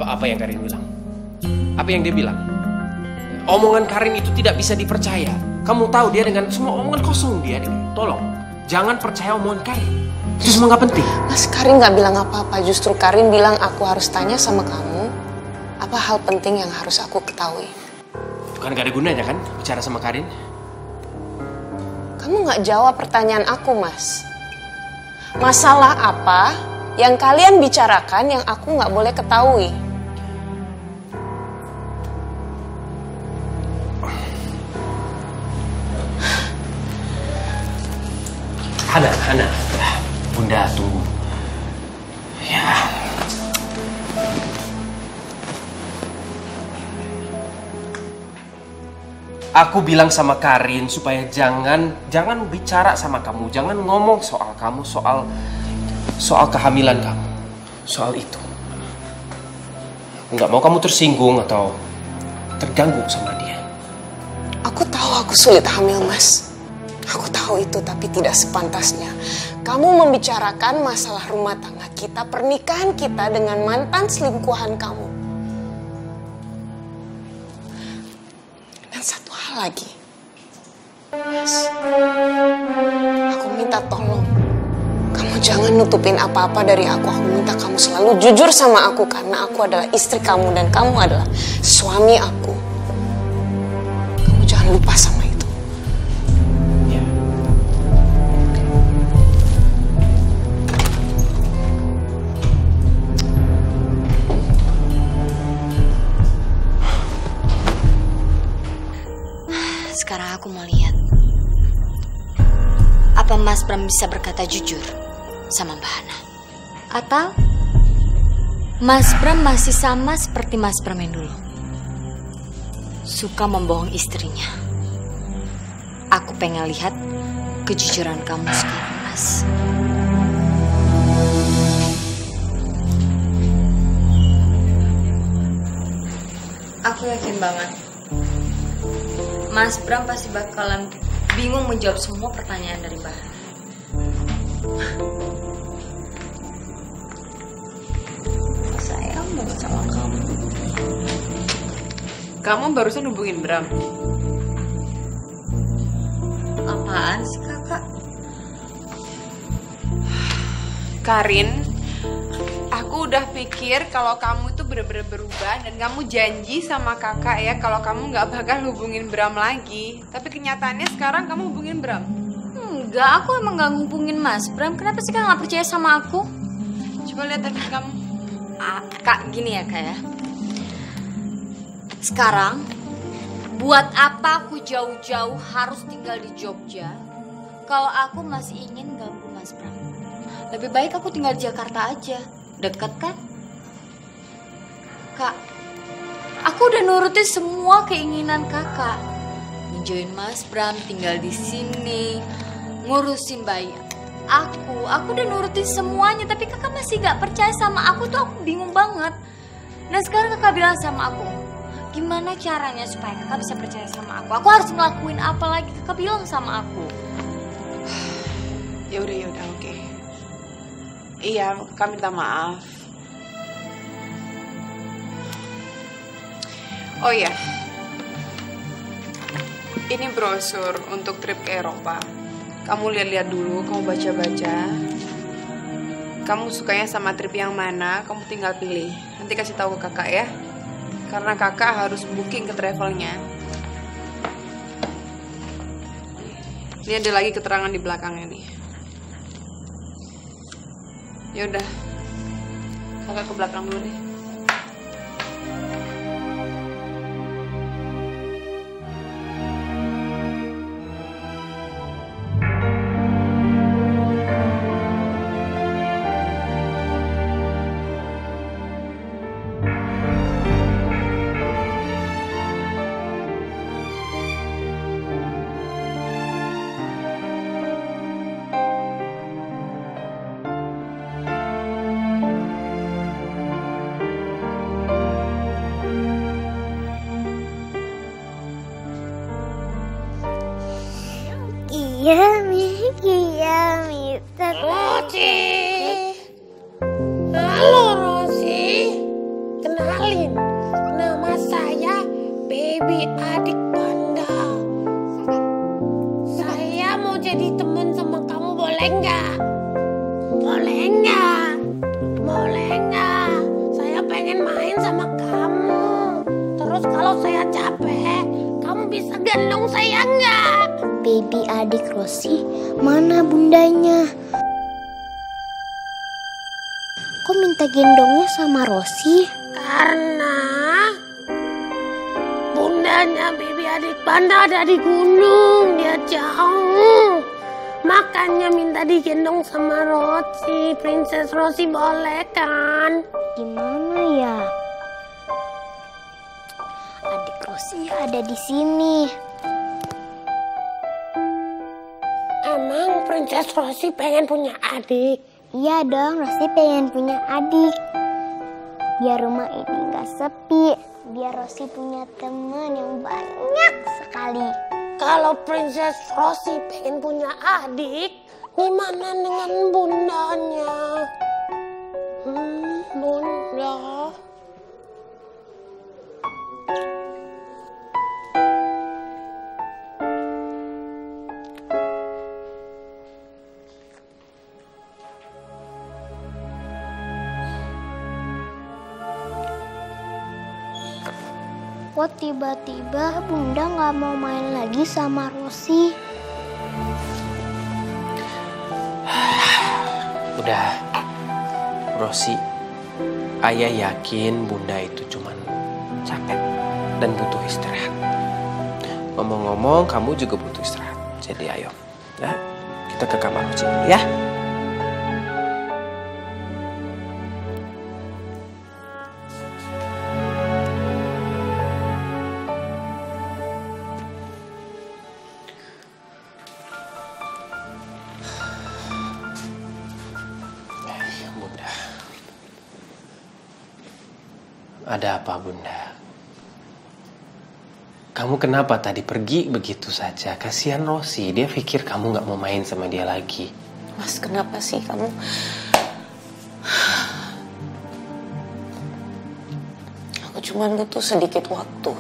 Apa yang Karin bilang? Apa yang dia bilang? Omongan Karin itu tidak bisa dipercaya. Kamu tahu dia dengan semua omongan kosong dia. Tolong, jangan percaya omongan Karin. Itu semua gak penting. Mas, Karin gak bilang apa-apa. Justru Karin bilang aku harus tanya sama kamu apa hal penting yang harus aku ketahui. Bukan gak ada gunanya kan bicara sama Karin? Kamu gak jawab pertanyaan aku, Mas. Masalah apa yang kalian bicarakan yang aku gak boleh ketahui? Hana, Bunda tunggu. Ya. Aku bilang sama Karin supaya jangan bicara sama kamu, jangan ngomong soal kamu, soal kehamilan kamu, soal itu. Nggak mau kamu tersinggung atau terganggu sama dia. Aku tahu aku sulit hamil, Mas. Aku tahu itu, tapi tidak sepantasnya. Kamu membicarakan masalah rumah tangga kita, pernikahan kita dengan mantan selingkuhan kamu. Dan satu hal lagi. Mas, aku minta tolong. Kamu jangan nutupin apa-apa dari aku. Aku minta kamu selalu jujur sama aku karena aku adalah istri kamu dan kamu adalah suami aku. Kamu jangan lupa sama itu. Sekarang aku mau lihat apa Mas Bram bisa berkata jujur sama Mbak Hana. Atau Mas Bram masih sama seperti Mas Bram yang dulu, suka membohong istrinya. Aku pengen lihat kejujuran kamu sekarang, Mas. Aku yakin banget Mas Bram pasti bakalan bingung menjawab semua pertanyaan dari Mbak Hana. Sayang banget sama kamu. Kamu barusan hubungin Bram? Apaan sih kakak? Karin, aku udah pikir kalau kamu itu bener-bener berubah dan kamu janji sama kakak ya kalau kamu nggak bakal hubungin Bram lagi. Tapi kenyataannya sekarang kamu hubungin Bram. Enggak, aku emang gak ngubungin Mas Bram. Kenapa sih kakak gak percaya sama aku? Coba lihat handphone kamu. Kak, gini ya kak ya. Sekarang, buat apa aku jauh-jauh harus tinggal di Jogja kalau aku masih ingin ganggu Mas Bram? Lebih baik aku tinggal di Jakarta aja. Deket kan? Kak, aku udah nurutin semua keinginan kakak. Ngejoin Mas Bram, tinggal di sini, ngurusin bayi aku udah nurutin semuanya. Tapi kakak masih gak percaya sama aku tuh, aku bingung banget. Dan sekarang kakak bilang sama aku, gimana caranya supaya kakak bisa percaya sama aku? Aku harus ngelakuin apa lagi? Kakak bilang sama aku. Ya udah, oke. Iya, kami minta maaf. Oh iya, ini brosur untuk trip ke Eropa. Kamu lihat-lihat dulu, kamu baca-baca. Kamu sukanya sama trip yang mana, kamu tinggal pilih. Nanti kasih tahu ke kakak ya. Karena kakak harus booking ke travelnya. Ini ada lagi keterangan di belakangnya nih. Yaudah, kakak ke belakang dulu deh. main sama kamu. Terus kalau saya capek, kamu bisa gendong saya nggak? Baby adik Rosi, mana bundanya? Kok minta gendongnya sama Rosi? Karena bundanya baby adik Panda ada di gunung, dia jauh. Makanya minta digendong sama Rosi. Princess Rosi boleh kan? Gimana ya? Adik Rosi ada di sini. Emang Princess Rosi pengen punya adik? Iya dong, Rosi pengen punya adik. Biar rumah ini gak sepi. Biar Rosi punya teman yang banyak sekali. Kalau Princess Rosi pengen punya adik, gimana dengan bundanya? Bunda. Kok tiba-tiba Bunda gak mau main lagi sama Rosi? Udah, Rosi, ayah yakin Bunda itu cuman capek dan butuh istirahat. Ngomong-ngomong, kamu juga butuh istirahat. Jadi ayo, ya, kita ke kamar Rosi dulu ya. Bunda. Ada apa, Bunda? Kamu kenapa tadi pergi begitu saja? Kasihan Rosi, dia pikir kamu gak mau main sama dia lagi. Mas, kenapa sih kamu? Aku cuma butuh sedikit waktu.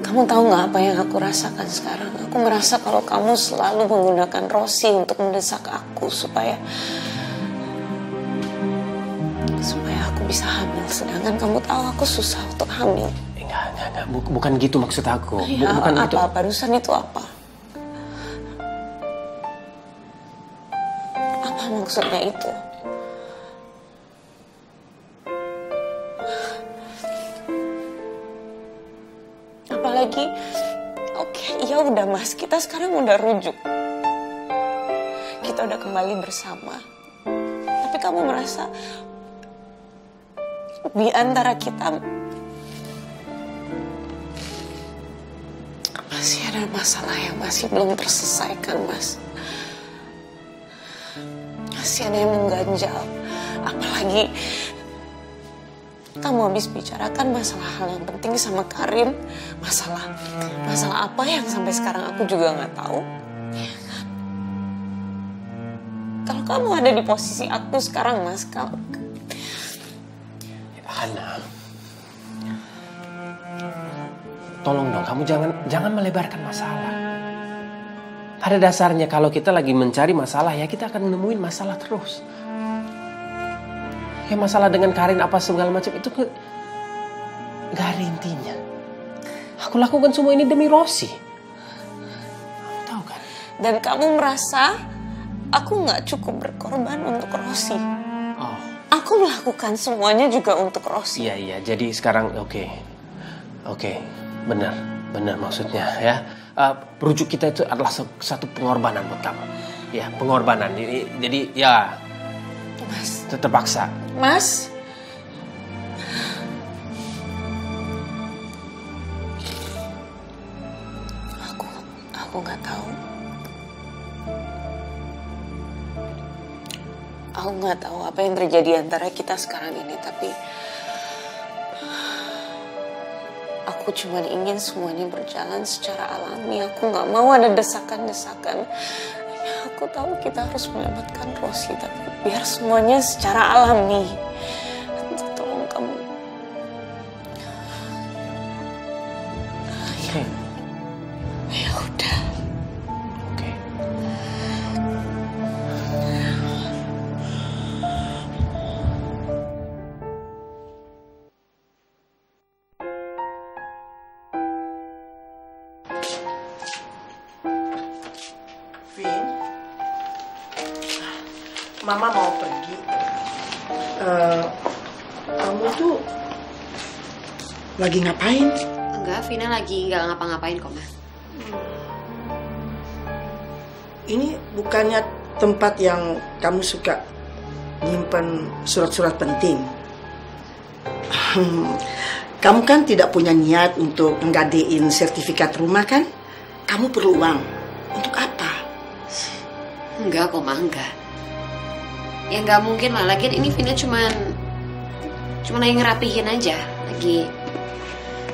Kamu tahu nggak apa yang aku rasakan sekarang? Aku merasa kalau kamu selalu menggunakan Rosi untuk mendesak aku supaya aku bisa hamil. Sedangkan kamu tahu aku susah untuk hamil. Enggak. Bukan gitu maksud aku. Ya, Bukan apa, gitu. barusan itu apa? Apa maksudnya itu? Apalagi, oke, ya udah Mas, kita sekarang udah rujuk. Kita udah kembali bersama. Tapi kamu merasa di antara kita masih ada masalah yang masih belum terselesaikan, Mas. Masih ada yang mengganjal. Apalagi kamu habis bicarakan masalah hal yang penting sama Karim. Masalah apa yang sampai sekarang aku juga nggak tahu. Kalau kamu ada di posisi aku sekarang, Mas, Hana, tolong dong, kamu jangan melebarkan masalah. Pada dasarnya kalau kita lagi mencari masalah, ya kita akan nemuin masalah terus. Ya masalah dengan Karin apa segala macam itu gak ada intinya. Aku lakukan semua ini demi Rosi. Kamu tahu kan? dan kamu merasa aku nggak cukup berkorban untuk Rosi. Oh. Aku melakukan semuanya juga untuk Rosi. Iya. Jadi sekarang oke, benar maksudnya ya. Rujuk kita itu adalah satu pengorbanan buat kamu. Ya, pengorbanan. Jadi ya. Mas. Terpaksa. Mas. Aku nggak tahu. Aku nggak tahu apa yang terjadi antara kita sekarang ini, tapi aku cuma ingin semuanya berjalan secara alami. Aku nggak mau ada desakan-desakan. Aku tahu kita harus menyelamatkan Rosi, tapi biar semuanya secara alami. Tolong kamu. Oke. Ya udah. Oke. Mama mau pergi. Kamu tuh lagi ngapain? Enggak, Vina lagi nggak ngapa-ngapain kok, Ma. Ini bukannya tempat yang kamu suka nyimpen surat-surat penting. Kamu kan tidak punya niat untuk nggadein sertifikat rumah kan? Kamu perlu uang. Untuk apa? Enggak kok, Ma, enggak. Ya nggak mungkin lah, lagian ini Vina cuman lagi ngerapihin aja. Lagi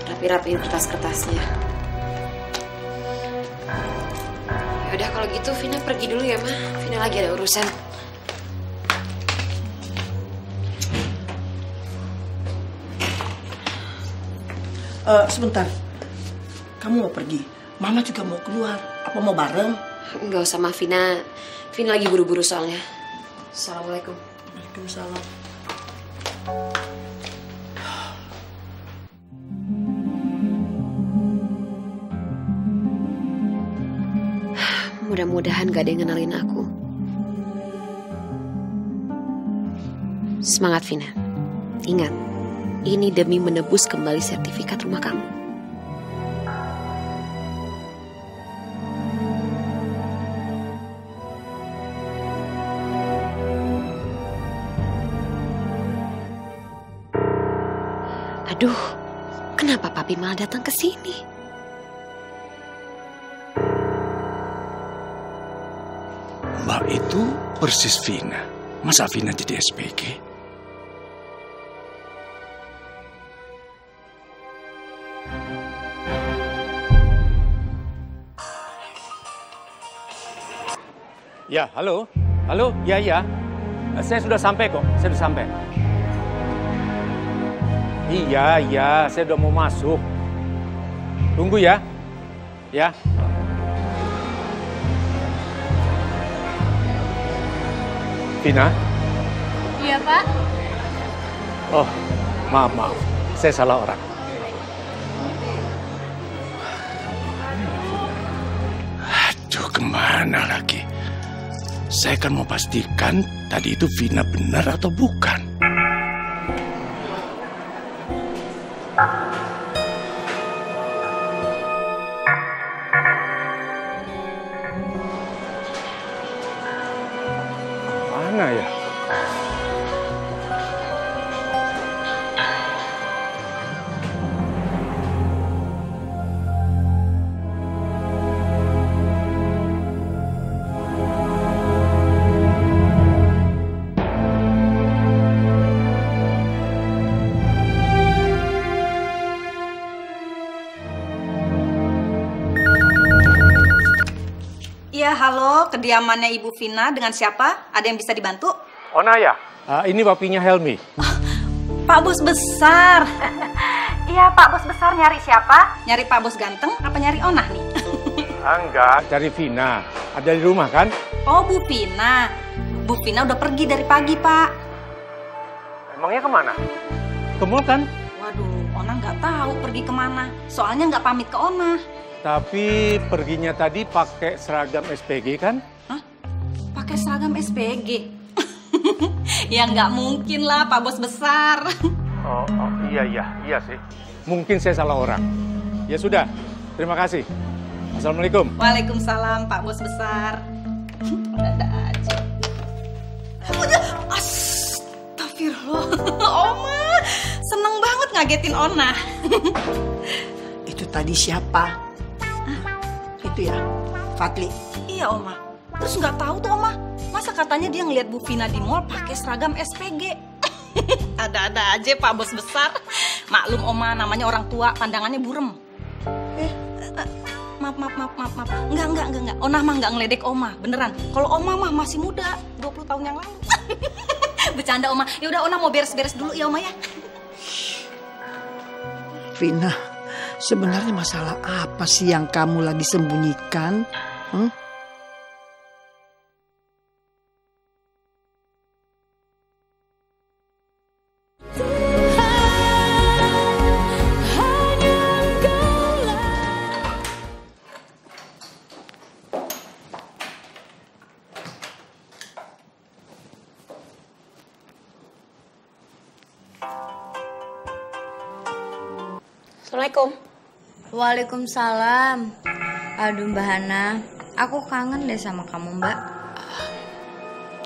rapi-rapihin kertas-kertasnya. Yaudah kalau gitu Vina pergi dulu ya, Ma. Vina lagi ada urusan. Sebentar. Kamu mau pergi? Mama juga mau keluar. Apa mau bareng? Enggak usah, Ma. Vina lagi buru-buru soalnya. Assalamualaikum. Waalaikumsalam. Mudah-mudahan gak ada yang ngenalin aku. Semangat, Vina. Ingat, ini demi menebus kembali sertifikat rumah kamu. Aduh, kenapa Papi malah datang ke sini? Mbak itu persis Vina. Masa Vina jadi SPG? Ya, halo. Halo, ya. Saya sudah sampai kok, saya sudah sampai. Iya, saya udah mau masuk. Tunggu ya. Ya. Vina? Iya, Pak. Oh, maaf. Saya salah orang. Aduh, kemana lagi? Saya kan mau pastikan tadi itu Vina benar atau bukan. Mana ya? Iya, halo, kediamannya Ibu Vina dengan siapa? Ada yang bisa dibantu? Ona ya? Ini papinya Helmi. Pak Bos Besar. Iya, Pak Bos Besar nyari siapa? Nyari Pak Bos Ganteng apa nyari Onah nih? Enggak, cari Vina. Ada di rumah kan? Oh, Bu Vina. Bu Vina udah pergi dari pagi, Pak. Emangnya kemana? Ke mall kan? Waduh, Onah nggak tahu pergi kemana. Soalnya nggak pamit ke Onah. Tapi perginya tadi pakai seragam SPG kan? Hah? Pakai seragam SPG? Ya nggak mungkin lah, Pak Bos Besar. Oh, iya sih. Mungkin saya salah orang. Ya sudah, terima kasih. Assalamualaikum. Waalaikumsalam, Pak Bos Besar. Ada aja. Astagfirullah. Oma, seneng banget ngagetin Ona. Itu tadi siapa? Itu ya, Fadli. Iya, Oma. Terus nggak tahu tuh, Oma. Masa katanya dia ngeliat Bu Vina di mall pakai seragam SPG. Ada-ada aja, Pak Bos Besar. Maklum, Oma, namanya orang tua, pandangannya burem. Maaf. Enggak. Ona mah nggak ngeledek Oma, beneran. Kalau Oma mah masih muda, 20 tahun yang lalu. Bercanda, Oma. Ya udah, Ona mau beres-beres dulu ya, Oma ya. Vina, sebenarnya masalah apa sih yang kamu lagi sembunyikan? Assalamualaikum. Waalaikumsalam. Aduh Mbak Hana, aku kangen deh sama kamu Mbak.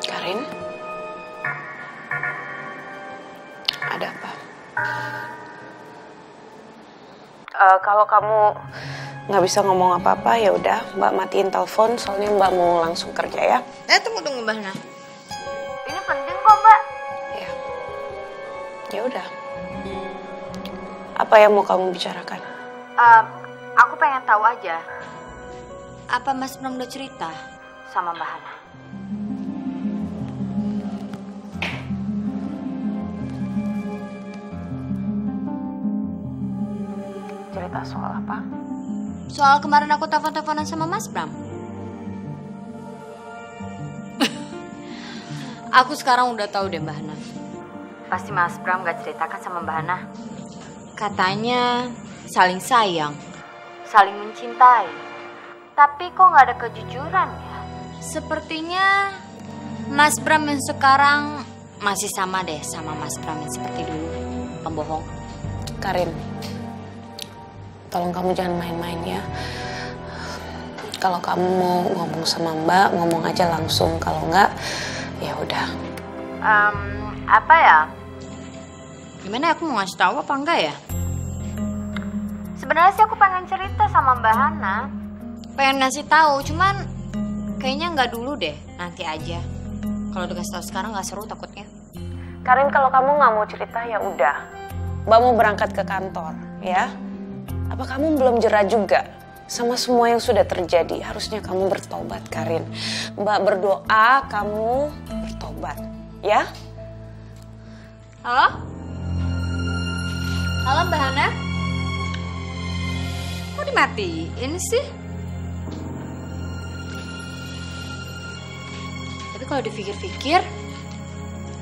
Karin? Ada apa? Kalau kamu nggak bisa ngomong apa-apa ya udah Mbak matiin telepon soalnya Mbak mau langsung kerja ya. Tunggu Mbak Hana. Ini penting kok Mbak. Ya udah. Apa yang mau kamu bicarakan? Aku pengen tahu aja. Apa Mas Bram udah cerita sama Mbak Hana? Cerita soal apa? Soal kemarin aku telepon-teleponan sama Mas Bram. Aku sekarang udah tahu deh Mbak Hana. Pasti Mas Bram gak ceritakan sama Mbak Hana. Katanya saling sayang, saling mencintai. Tapi kok gak ada kejujuran ya? Sepertinya Mas Bram yang sekarang masih sama deh sama Mas Bram yang seperti dulu. Pembohong. Karin, tolong kamu jangan main-main ya. Kalau kamu mau ngomong sama Mbak, ngomong aja langsung. Kalau enggak, ya udah. Apa ya? Gimana aku mau ngasih tahu apa enggak ya? Sebenarnya sih aku pengen cerita sama Mbak Hana. Pengen ngasih tahu, cuman kayaknya nggak dulu deh, nanti aja. Kalau dikasih tahu sekarang nggak seru takutnya. Karin, kalau kamu nggak mau cerita ya udah. Mbak mau berangkat ke kantor, ya. Apa kamu belum jera juga sama semua yang sudah terjadi? Harusnya kamu bertobat, Karin. Mbak berdoa kamu bertobat, ya. Halo? Halo Mbak Hana? Kok dimatiin sih? Tapi kalau dipikir-pikir,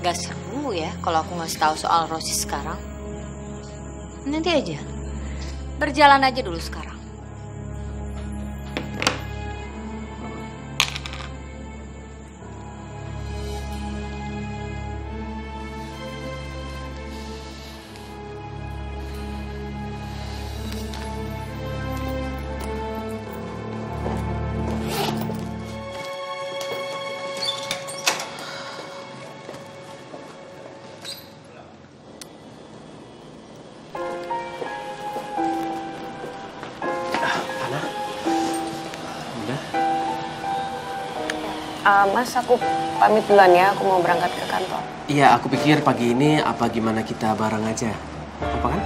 gak seru ya kalau aku ngasih tahu soal Rosi sekarang. Nanti aja. Berjalan aja dulu sekarang. Mas, aku pamit duluan ya. Aku mau berangkat ke kantor. Iya, aku pikir pagi ini apa gimana kita bareng aja. Apa kan?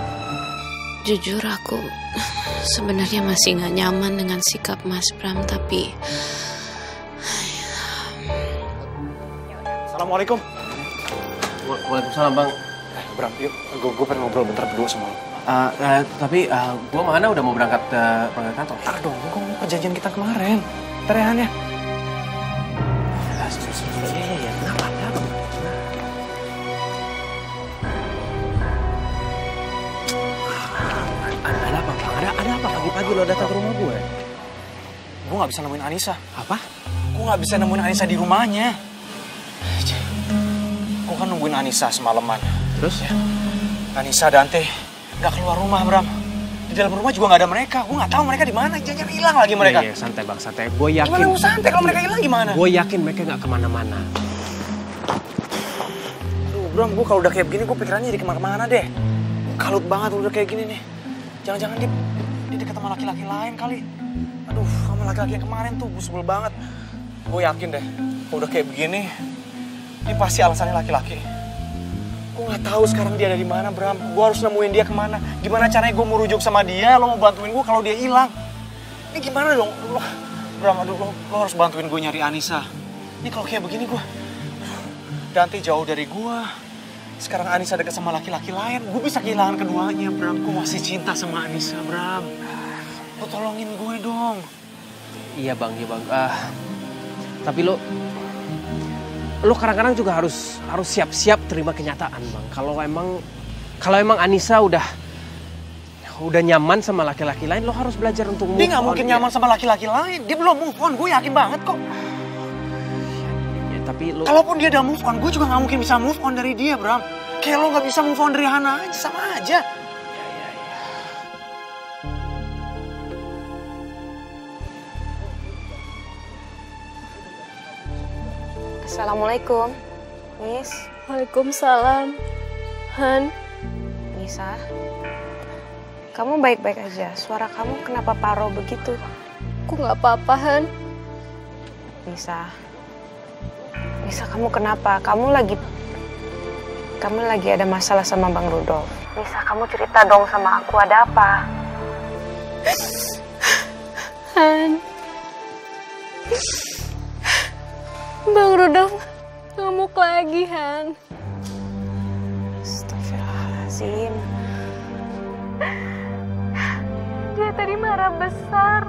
Jujur aku sebenarnya masih gak nyaman dengan sikap Mas Bram, tapi... Assalamualaikum. Waalaikumsalam Bang. Bram, yuk. Gue pengen ngobrol bentar berdua sama lo. Tapi gue sama Hana udah mau berangkat ke kantor. Ntar dong, kok perjanjian kita kemarin. Ntar ya, Han ya. Iya, kenapa? Ada apa, Bang? Ada apa pagi-pagi lo datang ke rumah gue? Gue gak bisa nemuin Anissa. Apa? Gue gak bisa nemuin Anissa di rumahnya. Gue kan nungguin Anissa semalaman. Terus? Ya. Anissa, Dante gak keluar rumah, Bram. Di dalam rumah juga gak ada mereka. Gue gak tahu mereka di mana. Jangan hilang lagi mereka. Iya, santai Bang, santai. Gue yakin. Gimana mau santai kalau mereka hilang gimana? Gue yakin mereka gak kemana-mana. Aduh, Bram, gue kalau udah kayak begini, gue pikirannya jadi kemana-mana deh. Kalut banget udah kayak gini nih. Jangan-jangan dia deket sama laki-laki lain kali. Aduh, sama laki-laki yang kemarin tuh, gue sebel banget. Gue yakin deh, kalau udah kayak begini, ini pasti alasannya laki-laki. Gue nggak tahu sekarang dia ada di mana, Bram. Gue harus nemuin dia kemana. Gimana caranya gue mau rujuk sama dia? Lo mau bantuin gue kalau dia hilang? Ini gimana dong? Bram, aduh, lo harus bantuin gue nyari Anissa. Ini kalau kayak begini gue, Dante jauh dari gue. Sekarang Anissa deket sama laki-laki lain. Gue bisa kehilangan keduanya, Bram. Gue masih cinta sama Anissa, Bram. Lo tolongin gue dong. Iya Bang, iya Bang. Tapi lo kadang-kadang juga harus siap-siap terima kenyataan, Bang. Kalau emang Anissa udah nyaman sama laki-laki lain, lo harus belajar untuk move on. Dia nggak mungkin nyaman sama laki-laki lain. Dia belum move on. Gue yakin banget kok. Ya, tapi lo... Kalaupun dia udah move on, gue juga nggak mungkin bisa move on dari dia, Bram. Kayak lo nggak bisa move on dari Hana aja, sama aja. Assalamualaikum, Miss. Waalaikumsalam. Han. Nisa, kamu baik-baik aja. Suara kamu kenapa paro begitu? Aku nggak apa-apa, Han. Nisa, kamu kenapa? Kamu lagi ada masalah sama Bang Rudolf. Nisa, kamu cerita dong sama aku, ada apa? Han, Bang Rudolf ngamuk lagi, Han. Astagfirullahaladzim. Dia tadi marah besar.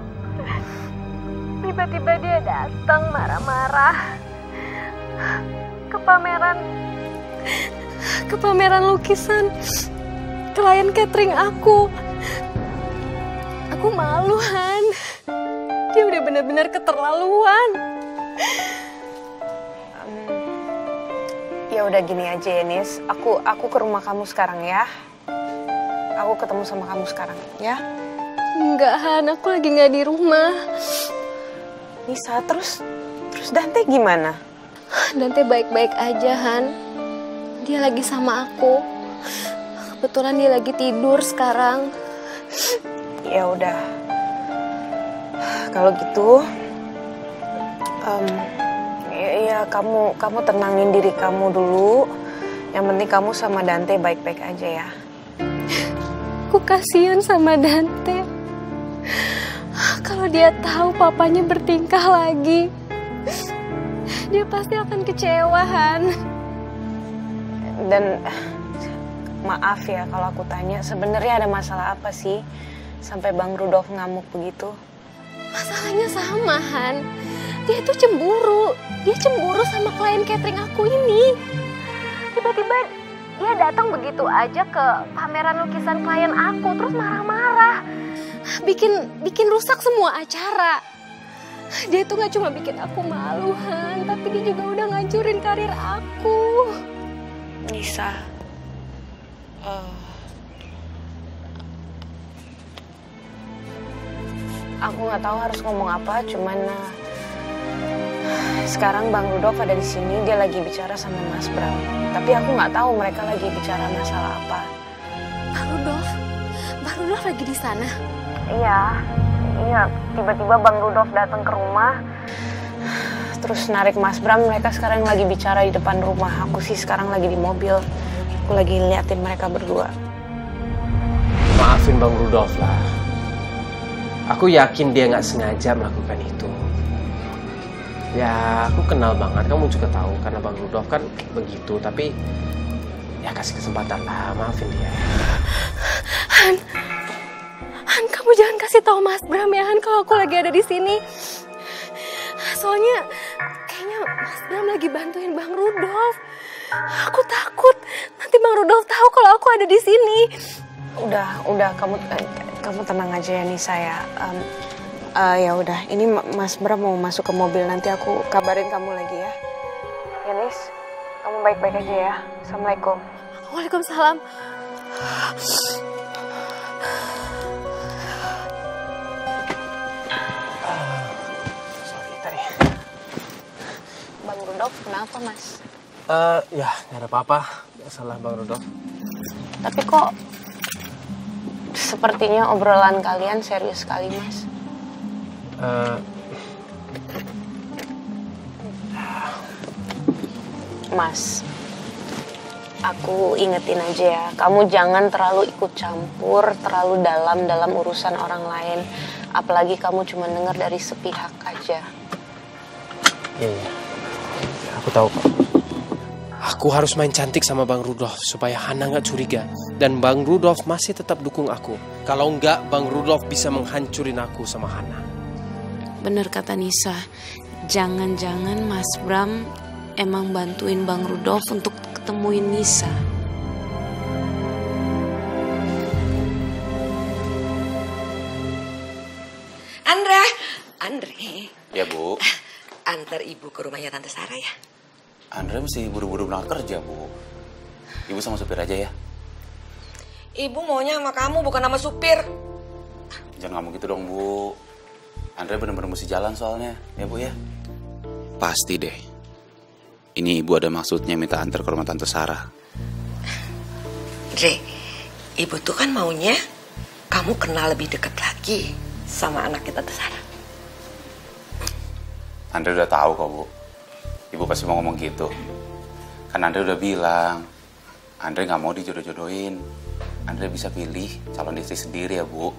Tiba-tiba dia datang marah-marah ke pameran lukisan klien catering aku. Aku malu, Han. Dia udah benar-benar keterlaluan. Ya udah gini aja ya, Nis. Aku ke rumah kamu sekarang ya. Aku ketemu sama kamu sekarang, ya? Enggak, Han. Aku lagi nggak di rumah. Nisa, terus Dante gimana? Dante baik-baik aja, Han. Dia lagi sama aku. Kebetulan dia lagi tidur sekarang. Ya udah. Kalau gitu, ya kamu tenangin diri kamu dulu. Yang penting kamu sama Dante baik-baik aja ya. Aku kasihan sama Dante. Kalau dia tahu papanya bertingkah lagi, dia pasti akan kecewa, Han. Dan maaf ya kalau aku tanya, sebenarnya ada masalah apa sih sampai Bang Rudolf ngamuk begitu? Masalahnya sama, Han. Dia itu cemburu. Dia cemburu sama klien catering aku ini. Tiba-tiba dia datang begitu aja ke pameran lukisan klien aku, terus marah-marah. Bikin rusak semua acara. Dia tuh gak cuma bikin aku malu, Han, tapi dia juga udah ngancurin karir aku. Nisa, aku nggak tahu harus ngomong apa, cuman sekarang Bang Rudolf ada di sini, dia lagi bicara sama Mas Bram. Tapi aku nggak tahu mereka lagi bicara masalah apa. Bang Rudolf lagi di sana. Iya. Tiba-tiba Bang Rudolf datang ke rumah, terus narik Mas Bram. Mereka sekarang lagi bicara di depan rumah. Aku sih sekarang lagi di mobil. Aku lagi liatin mereka berdua. Maafin Bang Rudolf lah. Aku yakin dia nggak sengaja melakukan itu. Ya, aku kenal banget. Kamu juga tahu karena Bang Rudolf kan begitu. Tapi ya kasih kesempatan lah, maafin dia. Han, kamu jangan kasih tahu Mas Bram ya, Han, kalau aku lagi ada di sini. Soalnya kayaknya Mas Bram lagi bantuin Bang Rudolf. Aku takut nanti Bang Rudolf tahu kalau aku ada di sini. Udah, kamu tenang aja ya Nisa ya. Ya udah, ini Mas Bram mau masuk ke mobil, nanti aku kabarin kamu lagi ya. Ya Nis, kamu baik-baik aja ya. Assalamualaikum. Waalaikumsalam. Sorry tadi. Bang Rudolf, kenapa Mas? Ya nggak ada apa-apa. Salah Bang Rudolf. Tapi kok sepertinya obrolan kalian serius sekali Mas. Mas, aku ingetin aja ya, kamu jangan terlalu ikut campur, terlalu dalam urusan orang lain. Apalagi kamu cuma dengar dari sepihak aja. Iya. Aku tahu kok. Aku harus main cantik sama Bang Rudolf supaya Hana nggak curiga. Dan Bang Rudolf masih tetap dukung aku. Kalau enggak, Bang Rudolf bisa menghancurin aku sama Hana. Bener kata Nisa, jangan-jangan Mas Bram emang bantuin Bang Rudolf untuk ketemuin Nisa. Andre. Ya Bu. Antar ibu ke rumahnya Tante Sarah ya. Andre mesti buru-buru berangkat kerja Bu. Ibu sama supir aja ya. Ibu maunya sama kamu bukan sama supir. Jangan ngomong gitu dong Bu. Andre bener-bener mesti jalan soalnya, ya Bu ya. Pasti deh. Ini ibu ada maksudnya minta antar ke rumah Tante Sarah. Dre, ibu tuh kan maunya kamu kenal lebih dekat lagi sama anaknya Tante Sarah. Andre udah tahu kok, Bu. Ibu pasti mau ngomong gitu. Kan Andre udah bilang, Andre nggak mau dijodoh-jodohin. Andre bisa pilih calon istri sendiri ya, Bu.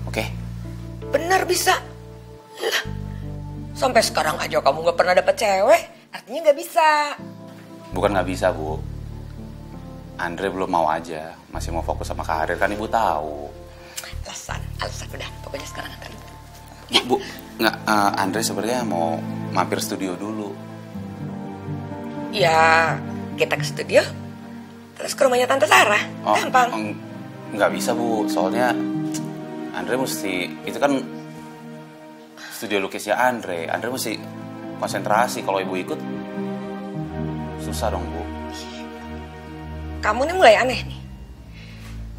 Oke? Bener bisa. Lah, sampai sekarang aja kamu nggak pernah dapet cewek, artinya nggak bisa. Bukan nggak bisa, Bu. Andre belum mau aja, masih mau fokus sama karir, kan Ibu tahu. Alasan udah, pokoknya sekarang antar. Bu, nggak, Andre sebenarnya mau mampir studio dulu. Ya, kita ke studio, terus ke rumahnya Tante Sarah, gampang. Nggak bisa, Bu, soalnya Andre mesti, itu kan studio lukisnya Andre mesti konsentrasi. Kalau Ibu ikut, susah dong, Bu. Kamu nih mulai aneh nih.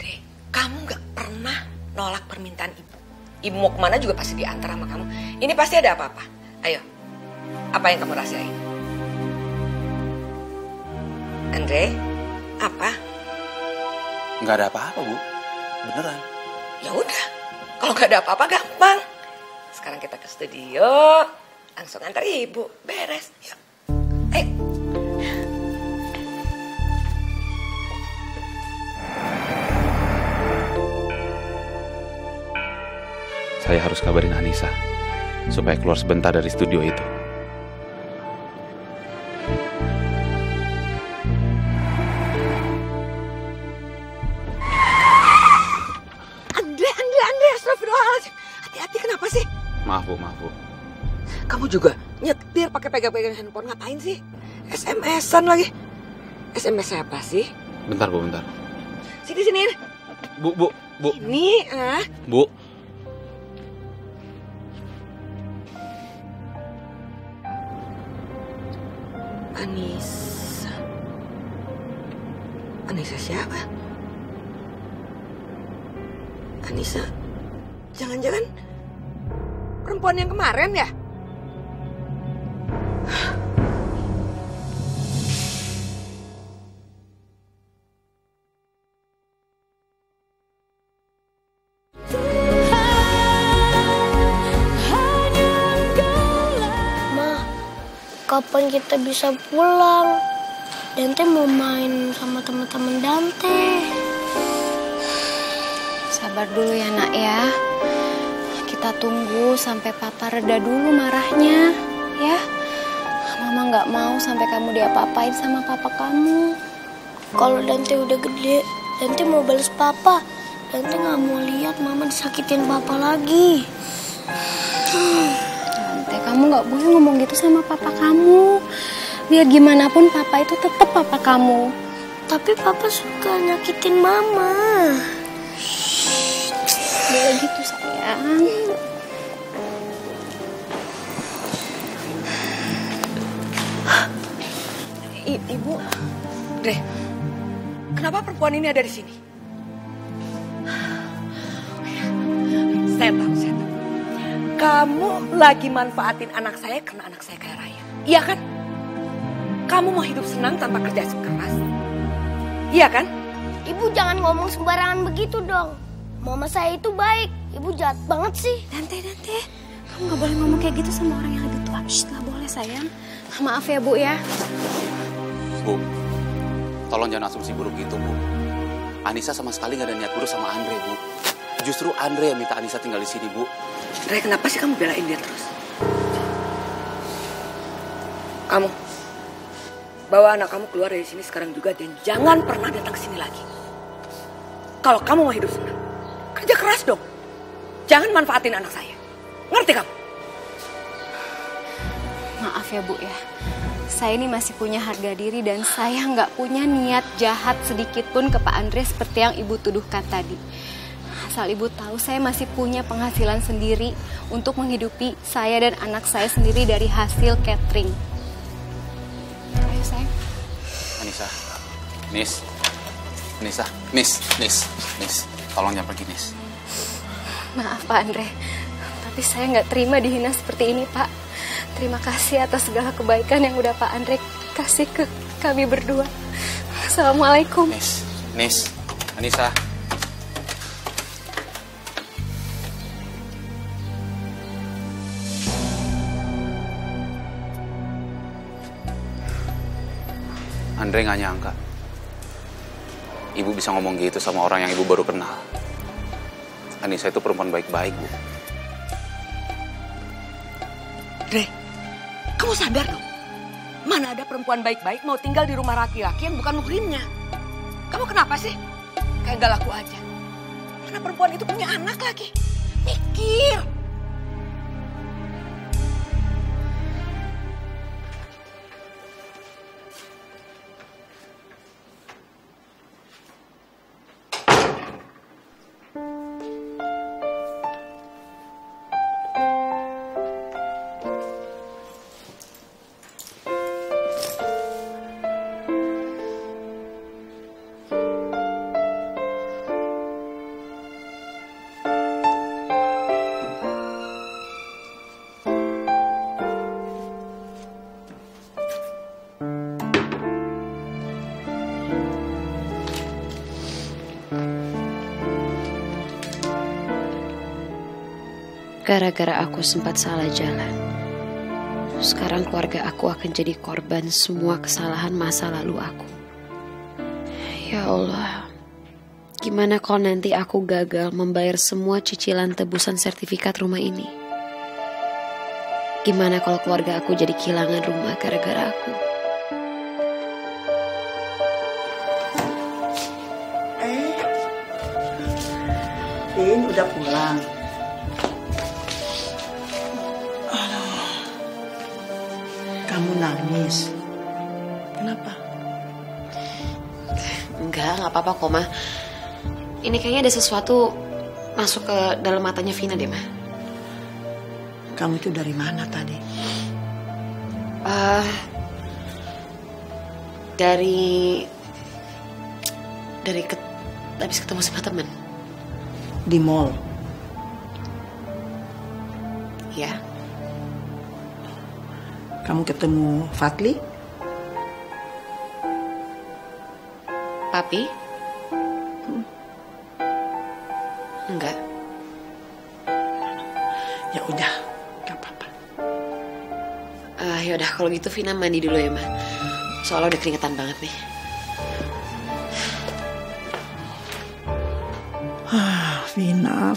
Dre, kamu gak pernah nolak permintaan ibu. Ibu mau kemana juga pasti diantar sama kamu. Ini pasti ada apa-apa. Ayo, apa yang kamu rahasiain? Andre, apa? Nggak ada apa-apa, Bu. Beneran. Ya udah, kalau gak ada apa-apa gampang. Sekarang kita ke studio, langsung antar ibu, beres. Yuk, ayo. Saya harus kabarin Anissa supaya keluar sebentar dari studio itu. Andre, astagfirullahaladzim. Hati-hati, kenapa sih? Maaf, Bu. Kamu juga nyetir pakai pegang-pegang handphone, ngapain sih? SMS-an lagi. SMS siapa sih? Bentar, Bu, bentar. Sini. Bu. Ini, Bu. Anissa siapa? Anissa, jangan-jangan perempuan yang kemarin ya? Ma, kapan kita bisa pulang? Dante mau main sama teman-teman Dante. Sabar dulu ya, Nak ya. Kita tunggu sampai Papa reda dulu marahnya, ya. Mama nggak mau sampai kamu diapa-apain sama Papa kamu. Kalau Dante udah gede, Dante mau balas Papa. Dante nggak mau lihat Mama disakitin Papa lagi. Dante, kamu nggak boleh ngomong gitu sama Papa kamu. Biar gimana pun Papa itu tetap Papa kamu. Tapi Papa suka nyakitin Mama. Boleh gitu, sayang. Ibu, Dre, kenapa perempuan ini ada di sini? Saya tahu. Kamu lagi manfaatin anak saya karena anak saya kaya raya. Iya kan? Kamu mau hidup senang tanpa kerja keras. Iya kan? Ibu jangan ngomong sembarangan begitu dong. Mama saya itu baik. Ibu jahat banget sih. Dante. Kamu gak boleh ngomong kayak gitu sama orang yang lebih tua. Shh, gak boleh, sayang. Maaf ya, Bu ya. Bu, tolong jangan asumsi buruk gitu, Bu. Anissa sama sekali gak ada niat buruk sama Andre, Bu. Justru Andre yang minta Anissa tinggal di sini, Bu. Dre, kenapa sih kamu belain dia terus? Kamu bawa anak kamu keluar dari sini sekarang juga dan jangan pernah datang ke sini lagi. Kalau kamu mau hidup senang, kerja keras dong. Jangan manfaatin anak saya. Ngerti kamu? Maaf ya, Bu ya. Saya ini masih punya harga diri dan saya nggak punya niat jahat sedikit pun ke Pak Andre seperti yang Ibu tuduhkan tadi. Asal Ibu tahu saya masih punya penghasilan sendiri untuk menghidupi saya dan anak saya sendiri dari hasil catering. Ayo, sayang. Nis. Tolong jangan pergi, Nis. Maaf, Pak Andre. Tapi saya nggak terima dihina seperti ini, Pak. Terima kasih atas segala kebaikan yang udah Pak Andre kasih ke kami berdua. Assalamualaikum. Nis, Anissa. Andre nggak nyangka ibu bisa ngomong gitu sama orang yang ibu baru kenal. Anissa itu perempuan baik-baik, Bu. Dre, kamu sadar dong? Mana ada perempuan baik-baik mau tinggal di rumah laki-laki yang bukan muhrimnya? Kamu kenapa sih? Kayak gak laku aja. Mana perempuan itu punya anak lagi? Mikir. Gara-gara aku sempat salah jalan, sekarang keluarga aku akan jadi korban semua kesalahan masa lalu aku. Ya Allah, gimana kalau nanti aku gagal membayar semua cicilan tebusan sertifikat rumah ini? Gimana kalau keluarga aku jadi kehilangan rumah gara-gara aku? Vin udah pulang. Kamu nangis. Kenapa? Enggak apa-apa kok, Ma. Ini kayaknya ada sesuatu masuk ke dalam matanya Vina deh, Ma. Kamu itu dari mana tadi? Habis ketemu sama teman. Di mall? Ya. Kamu ketemu Fadli? Papi? Enggak. Ya udah, gak apa-apa. Ya udah kalau gitu Vina mandi dulu ya, Ma. Soalnya udah keringetan banget nih.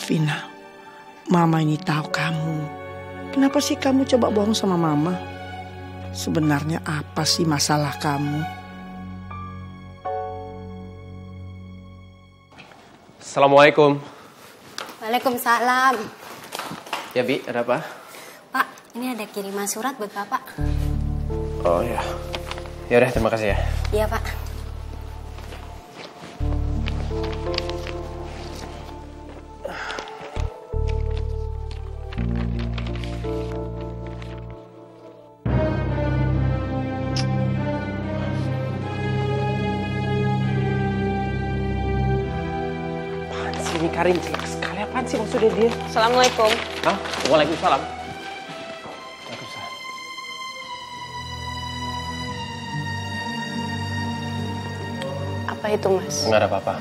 Vina. Mama ini tahu kamu. Kenapa sih kamu coba bohong sama Mama? Sebenarnya apa sih masalah kamu? Assalamualaikum. Waalaikumsalam. Ya, Bi, ada apa? Pak, ini ada kiriman surat buat Bapak. Oh ya. Ya udah, terima kasih ya. Iya, Pak. Ini Karin jelek sekali. Apaan sih maksudnya dia? Assalamualaikum. Hah? Waalaikumsalam. Apa itu, Mas? Nggak ada apa-apa.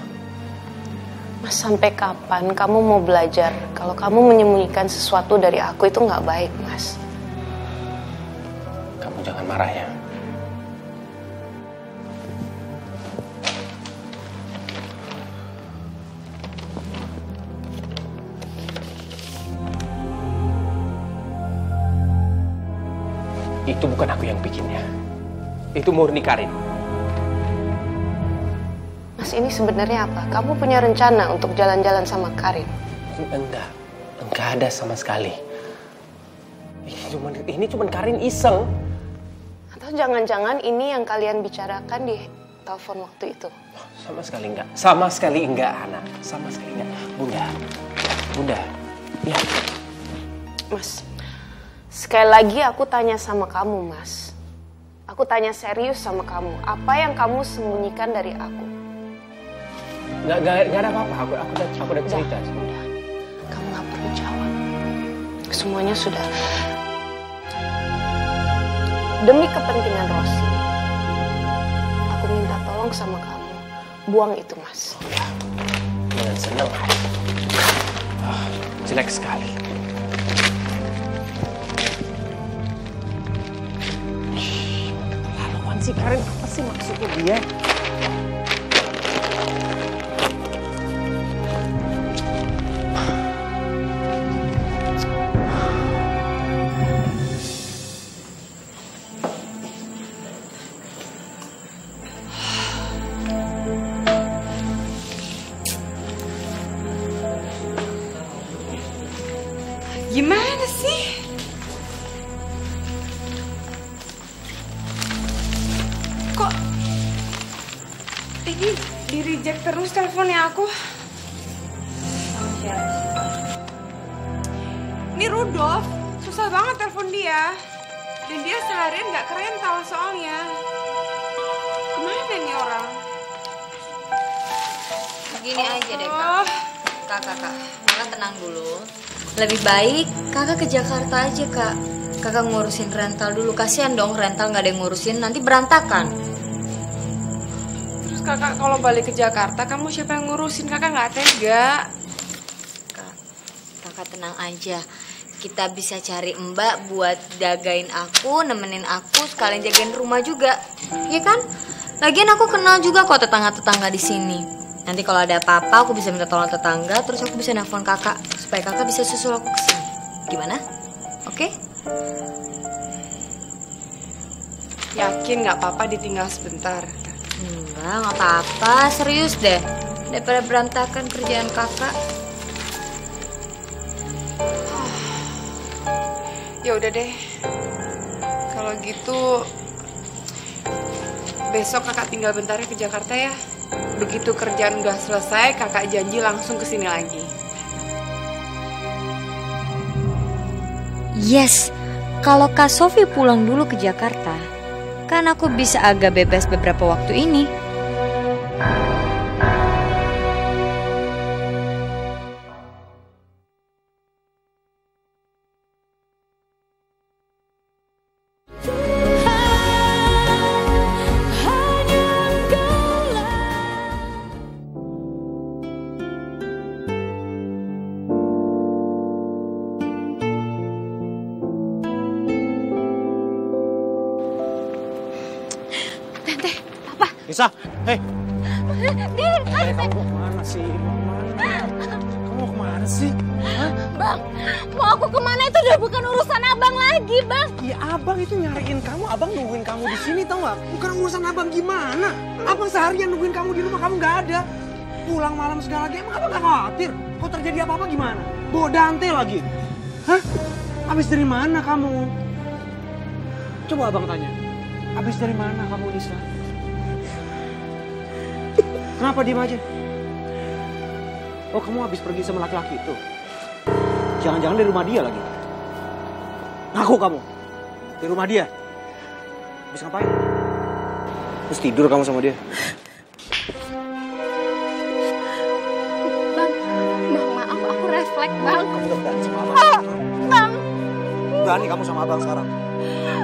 Mas, sampai kapan kamu mau belajar? Kalau kamu menyembunyikan sesuatu dari aku itu nggak baik, Mas. Kamu jangan marah ya. Itu bukan aku yang bikinnya. Itu murni Karin. Mas, ini sebenarnya apa? Kamu punya rencana untuk jalan-jalan sama Karin? Enggak ada sama sekali. Ini cuma Karin iseng. Atau jangan-jangan ini yang kalian bicarakan di telepon waktu itu? Sama sekali enggak. Sama sekali enggak, Ana. Sama sekali enggak. Bunda. Ya. Mas, sekali lagi aku tanya sama kamu, Mas. Aku tanya serius sama kamu. Apa yang kamu sembunyikan dari aku? Nggak ada apa-apa. Aku udah cerita. Udah. Kamu nggak perlu jawab. Semuanya sudah. Demi kepentingan Rosi, bohong sama kamu. Buang itu, Mas. Dengan senang. Jelek sekali. Laluan sih Karin, apa sih maksudnya dia? Gimana sih? Kok ini di-reject terus teleponnya aku? Ini Rudolf, susah banget telepon dia. Dan dia seharian gak kerental soalnya. Kemana nih orang? Gini aja deh kak. Kak, tenang dulu. Lebih baik kakak ke Jakarta aja kak. Kakak ngurusin rental dulu. Kasihan dong rental gak ada yang ngurusin, nanti berantakan. Terus kakak kalau balik ke Jakarta, kamu siapa yang ngurusin? Kakak gak tega. Kakak tenang aja. Kita bisa cari mbak buat jagain aku, nemenin aku, sekalian jagain rumah juga. Iya kan? Lagian aku kenal juga kok tetangga-tetangga di sini. Nanti kalau ada apa-apa aku bisa minta tolong tetangga, terus aku bisa nelfon kakak supaya kakak bisa susul aku ke sini. Gimana? Oke? Yakin gak apa-apa ditinggal sebentar? Enggak, gak apa-apa. Serius deh. Daripada berantakan kerjaan kakak. Ya udah deh. Kalau gitu besok kakak tinggal bentarnya ke Jakarta ya. Begitu kerjaan udah selesai, kakak janji langsung kesini lagi. Yes, kalau Kak Sofi pulang dulu ke Jakarta, kan aku bisa agak bebas beberapa waktu ini. Nisa, hei. Kamu mau kemana sih? Kamu mau kemana sih? Hah? Bang, mau aku kemana itu udah bukan urusan abang lagi, Bang. Iya, abang itu nyariin kamu, abang nungguin kamu di sini, tau gak? Bukan urusan abang gimana? Abang seharian nungguin kamu di rumah, kamu gak ada. Pulang malam segala lagi, emang abang gak khawatir? Kalau terjadi apa-apa gimana? Bawa Dante lagi. Hah? Habis dari mana kamu? Coba abang tanya. Habis dari mana kamu, Nisa? Kenapa diem aja? Oh, kamu habis pergi sama laki-laki itu? Jangan-jangan dari rumah dia lagi? Ngaku kamu? Di rumah dia? Habis ngapain? Terus tidur kamu sama dia? Bang, maaf, aku refleks, Bang. Kamu udah berani sama abang? Bang. Berani kamu sama abang sekarang?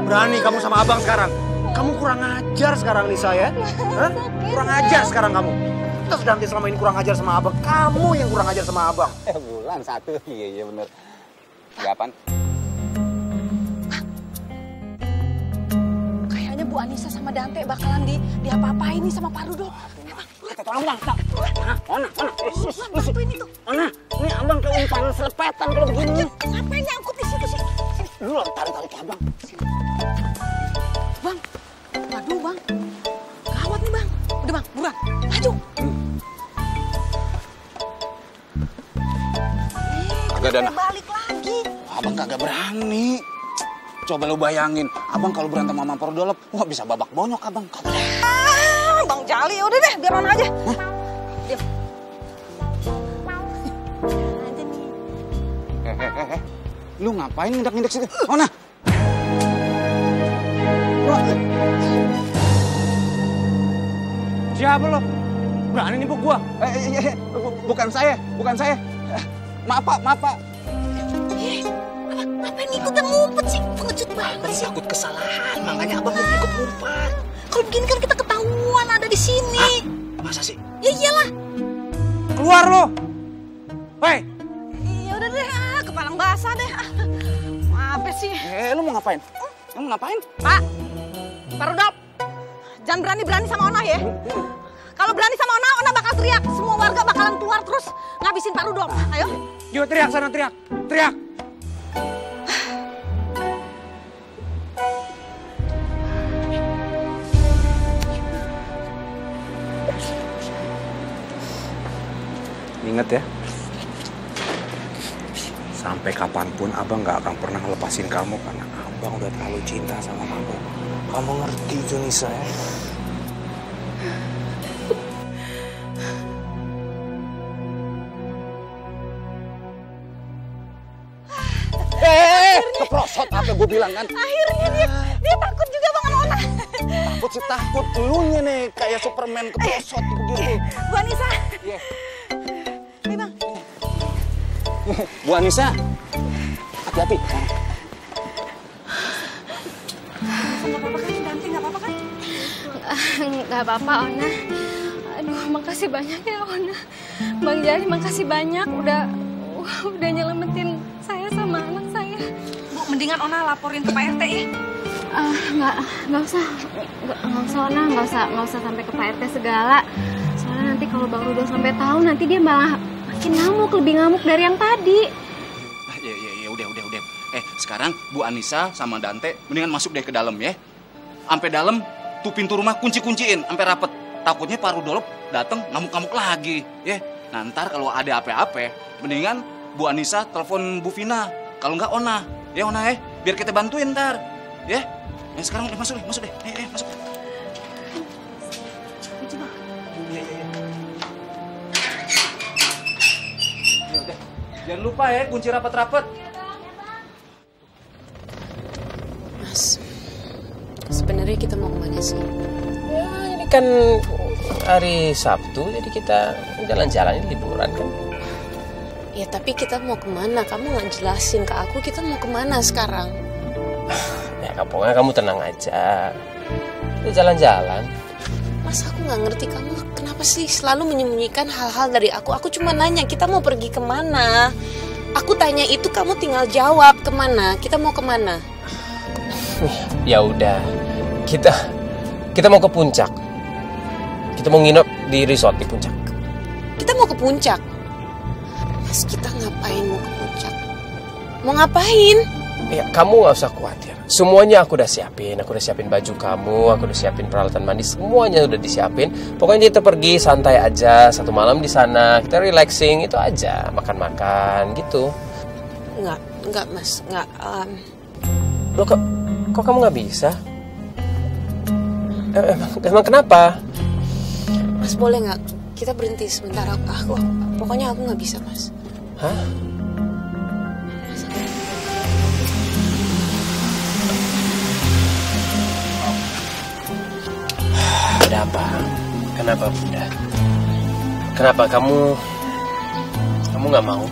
Berani kamu sama abang sekarang? Kamu kurang ajar sekarang, Nisa, ya? Hah? Kurang ajar sekarang kamu. Terus Dante selama ini kurang ajar sama abang. Kamu yang kurang ajar sama abang. Bulan satu, iya bener. Apaan? Kayaknya Bu Anissa sama Dante bakalan diapa-apain nih sama Pak Rudolf. Tolong bang, Ona, Ona, ini abang keumpan selepetan kalau begini. Ngapain nyangkut di situ sih? Lu tarik ke abang. Bang, waduh bang, gawat nih bang. Udah bang, buruan, maju. Kagak ada. Balik lagi. Abang kagak berani. Coba lu bayangin, abang kalau berantem sama Pak Rudolf, wah bisa babak bonyok abang. Kagak. Bang Jali, udah deh, biar Ona aja. Diam. Lu ngapain ngindak-ngindak situ? Ona. Siapa lo? Berani nipu gua? Bukan saya. Maaf pak. Ngapain ikut dan ngumpet sih? Pengecut banget sih. Takut kesalahan, makanya abang mau ikut ngumpet. Kalau begini kan kita ketahuan ada di di sini. Masa sih? Ya iyalah. Keluar lo. Hei. Ya udah deh, kepalang basah deh. Apa sih? Lu mau ngapain? Lu mau ngapain? Pak Rudolf, jangan berani-berani sama Ona ya. Kalau berani sama Ona bakal teriak. Semua warga bakalan keluar terus ngabisin Pak Rudolf. Ayo. Yuk teriak sana, teriak. Teriak. Ingat ya, sampai kapanpun abang gak akan pernah ngelepasin kamu karena abang udah terlalu cinta sama kamu. Kamu ngerti itu Nisa ya? Keprosot apa gue bilang kan? Akhirnya dia takut juga Bang Ona. Takut sih takut, elunya nih kayak Superman keprosot begitu. Bu Anissa. Iya. Nih Bang. Bu Anissa, hati-hati. Gak apa-apa kan? Nanti gak apa-apa kan? Gak apa-apa Ona. Aduh, makasih banyak ya Ona. Bang Jali makasih banyak udah nyelamatin saya sama anak saya. Bu, mendingan Ona laporin ke Pak RT ya. Nggak usah Ona, nggak usah sampai ke Pak RT segala. Soalnya nanti kalau Bang Rudolf sampai tahu nanti dia malah makin ngamuk, lebih ngamuk dari yang tadi. Ya udah. Sekarang Bu Anissa sama Dante mendingan masuk deh ke dalam ya. Sampai dalam tuh pintu rumah kunci-kunciin sampai rapet. Takutnya Pak Rudolf datang ngamuk-ngamuk lagi, ya. Nah, ntar kalau ada apa-apa, mendingan Bu Anissa telepon Bu Vina. Kalau nggak Ona, ya Ona ya, biar kita bantuin ntar, ya. Sekarang masuk deh, masuk. Ya udah, jangan lupa ya kunci rapat-rapat. Mas, sebenarnya kita mau kemana sih? Ya, ini kan hari Sabtu, jadi kita jalan-jalan, ini liburan kan. Ya tapi kita mau kemana? Kamu nggak jelasin ke aku kita mau kemana sekarang? Ya pokoknya kamu tenang aja. Kita jalan-jalan. Mas aku nggak ngerti kamu kenapa sih selalu menyembunyikan hal-hal dari aku. Aku cuma nanya kita mau pergi kemana. Aku tanya itu kamu tinggal jawab kemana. Kita mau kemana? Ya udah, kita mau ke puncak. Kita mau nginep di resort di puncak. Kita mau ke puncak. Mas kita ngapain mau ke puncak? Mau ngapain? Ya kamu gak usah khawatir. Semuanya aku udah siapin. Aku udah siapin baju kamu, aku udah siapin peralatan mandi, semuanya udah disiapin. Pokoknya kita pergi santai aja, 1 malam di sana. Kita relaxing itu aja, makan-makan gitu. Enggak Mas, enggak. Loh kok kamu nggak bisa? Emang kenapa? Mas boleh nggak kita berhenti sebentar? Pokoknya aku nggak bisa Mas. Hah? Ada apa? Kenapa Bunda? Kenapa kamu nggak mau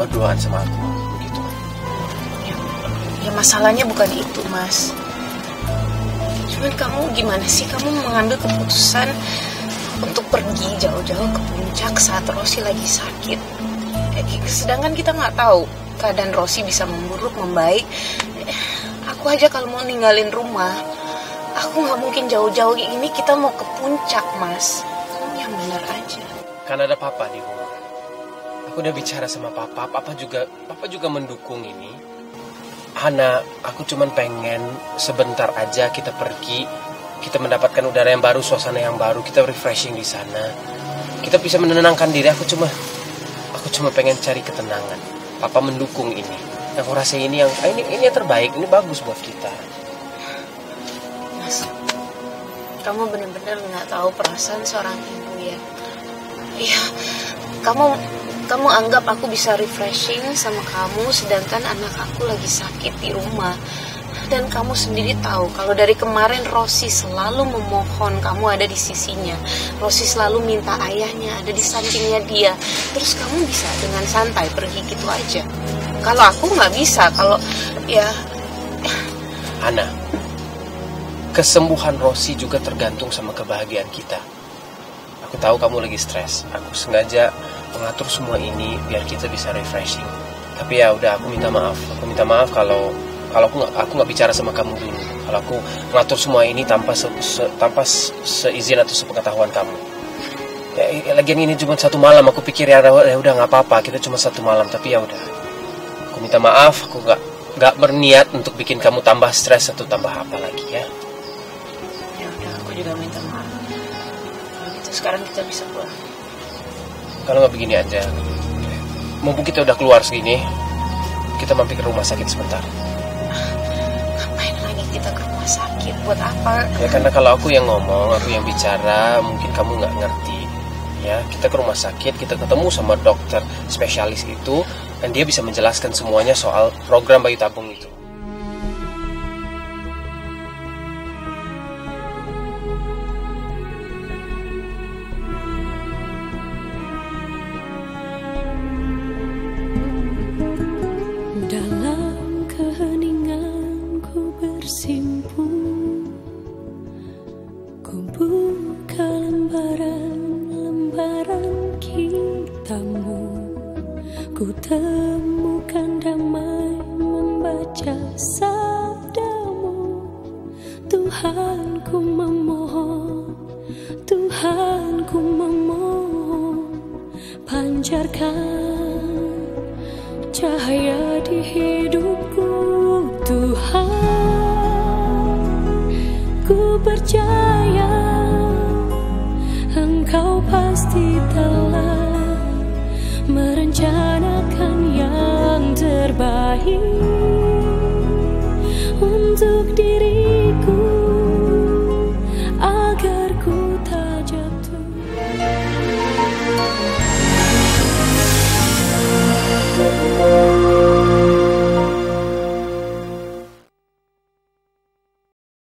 berduaan sama aku begitu? Ya masalahnya bukan itu Mas. Cuman kamu gimana sih kamu mengambil keputusan untuk pergi jauh-jauh ke puncak saat Rosi lagi sakit. Sedangkan kita nggak tahu keadaan Rosi bisa memburuk, membaik. Aku aja kalau mau ninggalin rumah, aku nggak mungkin jauh-jauh ini. Kita mau ke puncak Mas. Yang benar aja. Kan ada Papa di rumah. Aku udah bicara sama Papa. Papa juga mendukung ini. Hana, aku cuman pengen sebentar aja kita pergi, kita mendapatkan udara yang baru, suasana yang baru, kita refreshing di sana. Kita bisa menenangkan diri. Aku cuma pengen cari ketenangan. Papa mendukung ini. Aku rasa ini yang terbaik, ini bagus buat kita. Mas, kamu benar-benar nggak tahu perasaan seorang ibu ya. Iya, kamu anggap aku bisa refreshing sama kamu, sedangkan anak aku lagi sakit di rumah. Dan kamu sendiri tahu kalau dari kemarin Rosi selalu memohon kamu ada di sisinya. Rosi selalu minta ayahnya ada di sampingnya dia. Terus kamu bisa dengan santai pergi gitu aja. Kalau aku nggak bisa, kalau ya... Hana, kesembuhan Rosi juga tergantung sama kebahagiaan kita. Aku tahu kamu lagi stres. Aku sengaja mengatur semua ini biar kita bisa refreshing. Tapi ya udah, aku minta maaf. Aku minta maaf kalau aku nggak bicara sama kamu dulu. Kalau aku mengatur semua ini tanpa seizin atau sepengetahuan kamu. Ya, lagian ini cuma 1 malam. Aku pikir ya udah nggak apa-apa. Kita cuma 1 malam. Tapi ya udah. Aku minta maaf. Aku nggak berniat untuk bikin kamu tambah stres atau tambah apa lagi ya. Ya udah, aku juga minta maaf. Kalau gitu sekarang kita bisa pulang. Kalau nggak begini aja, mumpung kita udah keluar segini, kita mampir ke rumah sakit sebentar. Ngapain lagi kita ke rumah sakit? Buat apa? Ya karena kalau aku yang ngomong, aku yang bicara, mungkin kamu nggak ngerti. Ya, kita ke rumah sakit, kita ketemu sama dokter spesialis itu, dan dia bisa menjelaskan semuanya soal program bayi tabung itu. Dalam keheningan ku bersimpuh, ku buka lembaran kita,mu ku temukan damai membaca sabdamu. Tuhan ku memohon, Tuhan ku memohon, pancarkan cahaya di hidupku. Tuhan, ku percaya Engkau pasti telah merencanakan yang terbaik